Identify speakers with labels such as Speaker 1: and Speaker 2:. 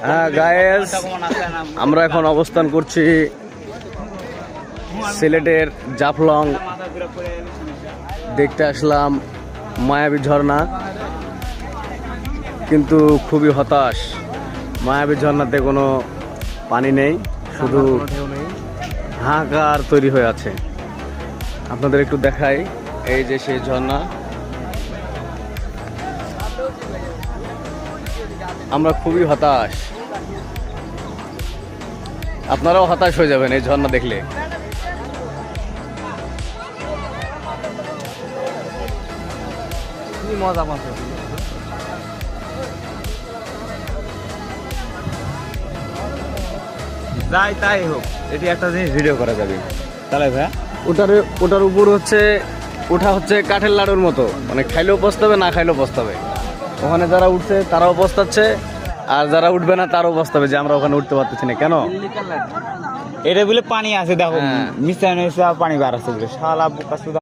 Speaker 1: হ্যাঁ গায়েস, আমরা এখন অবস্থান করছি সিলেটের জাফলং। দেখতে আসলাম মায়াবী ঝর্ণা, কিন্তু খুবই হতাশ। মায়াবী ঝর্ণাতে কোনো পানি নেই, শুধু হাহাকার তৈরি হয়ে আছে। আপনাদের একটু দেখাই, এই যে সেই ঝর্ণা। আমরা খুবই হতাশ, আপনারাও হতাশ হয়ে যাবেন এই ঝর্ণা দেখলে।
Speaker 2: মজা পাচ্ছে যাই তাই হোক, এটি একটা জিনিস ভিডিও করা যাবে তাহলে ভাইয়া।
Speaker 1: ওটার উপর হচ্ছে ওঠা হচ্ছে কাঠের লাড়ুর মতো, মানে খাইলেও পস্তাবে, না খাইলেও পস্তাবে। ওখানে যারা উঠছে তারাও পস্তাচ্ছে, আর যারা উঠবে না তারাও পস্তাবে যে আমরা ওখানে উঠতে পারতেছি না। কেন?
Speaker 2: এটা বলে পানি আছে, দেখো
Speaker 1: হ্যাঁ।
Speaker 2: মিশানো পানি বার আছে বলে শালা বোকা সুদা।